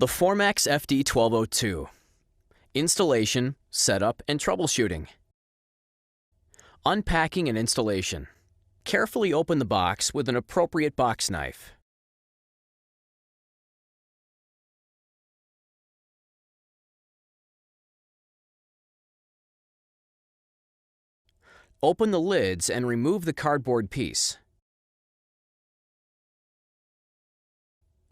The Formax FD1202. Installation, setup, and troubleshooting. Unpacking and installation. Carefully open the box with an appropriate box knife. Open the lids and remove the cardboard piece.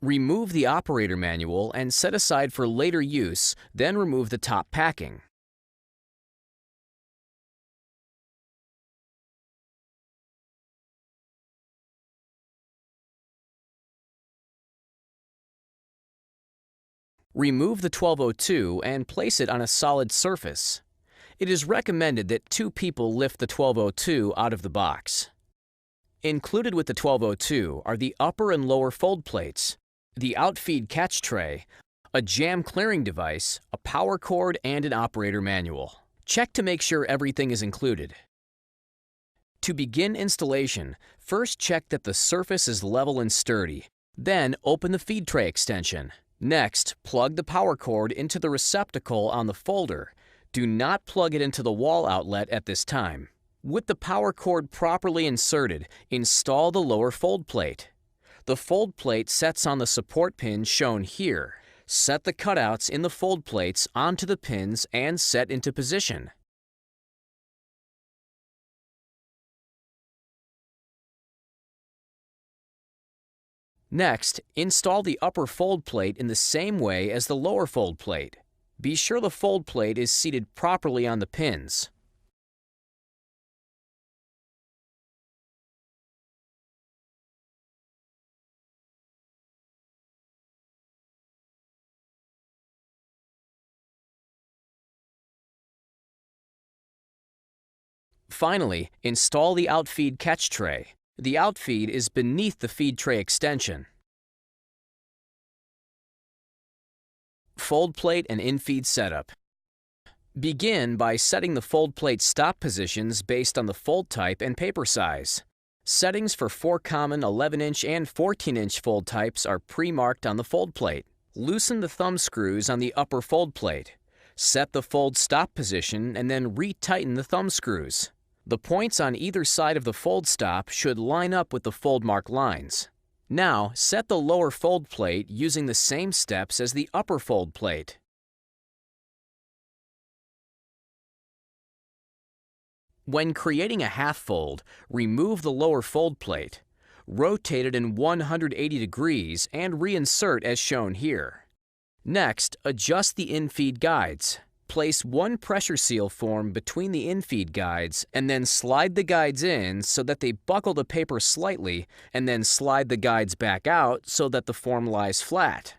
Remove the operator manual and set aside for later use, then remove the top packing. Remove the 1202 and place it on a solid surface. It is recommended that 2 people lift the 1202 out of the box. Included with the 1202 are the upper and lower fold plates, the outfeed catch tray, a jam clearing device, a power cord, and an operator manual. Check to make sure everything is included. To begin installation, first check that the surface is level and sturdy. Then open the feed tray extension. Next, plug the power cord into the receptacle on the folder. Do not plug it into the wall outlet at this time. With the power cord properly inserted, install the lower fold plate. The fold plate sets on the support pin shown here. Set the cutouts in the fold plates onto the pins and set into position. Next, install the upper fold plate in the same way as the lower fold plate. Be sure the fold plate is seated properly on the pins. Finally, install the outfeed catch tray. The outfeed is beneath the feed tray extension. Fold plate and infeed setup. Begin by setting the fold plate stop positions based on the fold type and paper size. Settings for 4 common 11-inch and 14-inch fold types are pre-marked on the fold plate. Loosen the thumb screws on the upper fold plate. Set the fold stop position and then retighten the thumb screws. The points on either side of the fold stop should line up with the fold mark lines. Now, set the lower fold plate using the same steps as the upper fold plate. When creating a half fold, remove the lower fold plate. Rotate it in 180 degrees and reinsert as shown here. Next, adjust the infeed guides. Place 1 pressure seal form between the infeed guides and then slide the guides in so that they buckle the paper slightly, and then slide the guides back out so that the form lies flat.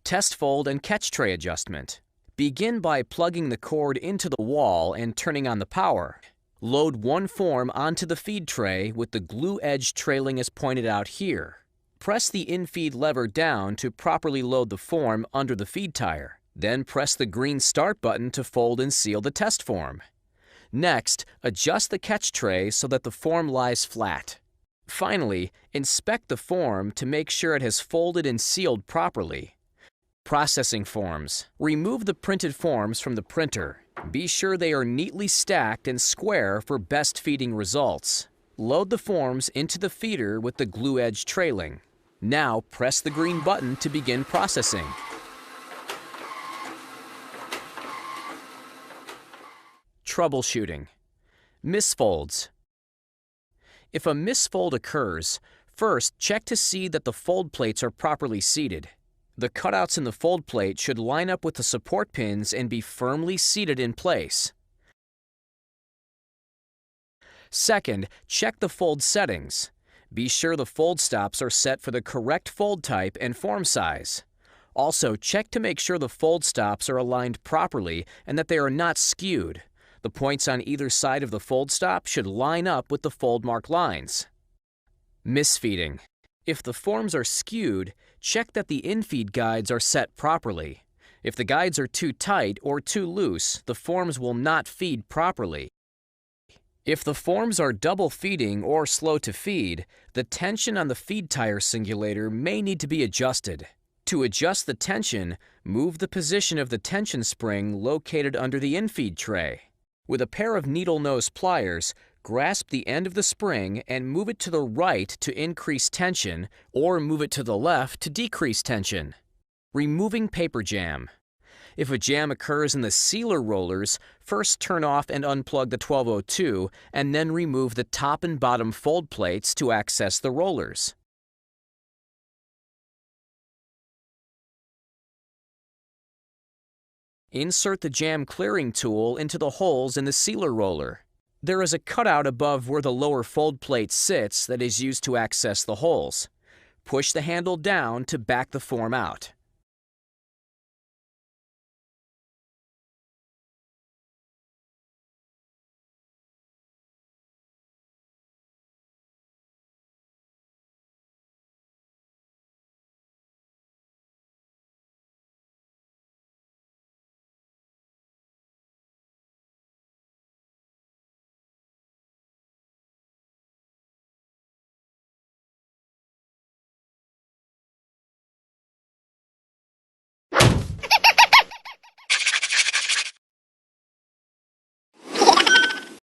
Test fold and catch tray adjustment. Begin by plugging the cord into the wall and turning on the power. Load 1 form onto the feed tray with the glue edge trailing as pointed out here. Press the infeed lever down to properly load the form under the feed tire. Then press the green Start button to fold and seal the test form. Next, adjust the catch tray so that the form lies flat. Finally, inspect the form to make sure it has folded and sealed properly. Processing forms. Remove the printed forms from the printer. Be sure they are neatly stacked and square for best feeding results. Load the forms into the feeder with the glue edge trailing. Now press the green button to begin processing. Troubleshooting. Misfolds. If a misfold occurs, first check to see that the fold plates are properly seated. The cutouts in the fold plate should line up with the support pins and be firmly seated in place. Second, check the fold settings. Be sure the fold stops are set for the correct fold type and form size. Also, check to make sure the fold stops are aligned properly and that they are not skewed. The points on either side of the fold stop should line up with the fold mark lines. Misfeeding. If the forms are skewed, check that the infeed guides are set properly. If the guides are too tight or too loose, the forms will not feed properly. If the forms are double feeding or slow to feed, the tension on the feed tire singulator may need to be adjusted. To adjust the tension, move the position of the tension spring located under the infeed tray. With a pair of needle nose pliers, grasp the end of the spring and move it to the right to increase tension, or move it to the left to decrease tension. Removing paper jam. If a jam occurs in the sealer rollers, first turn off and unplug the 1202 and then remove the top and bottom fold plates to access the rollers. Insert the jam clearing tool into the holes in the sealer roller. There is a cutout above where the lower fold plate sits that is used to access the holes. Push the handle down to back the form out.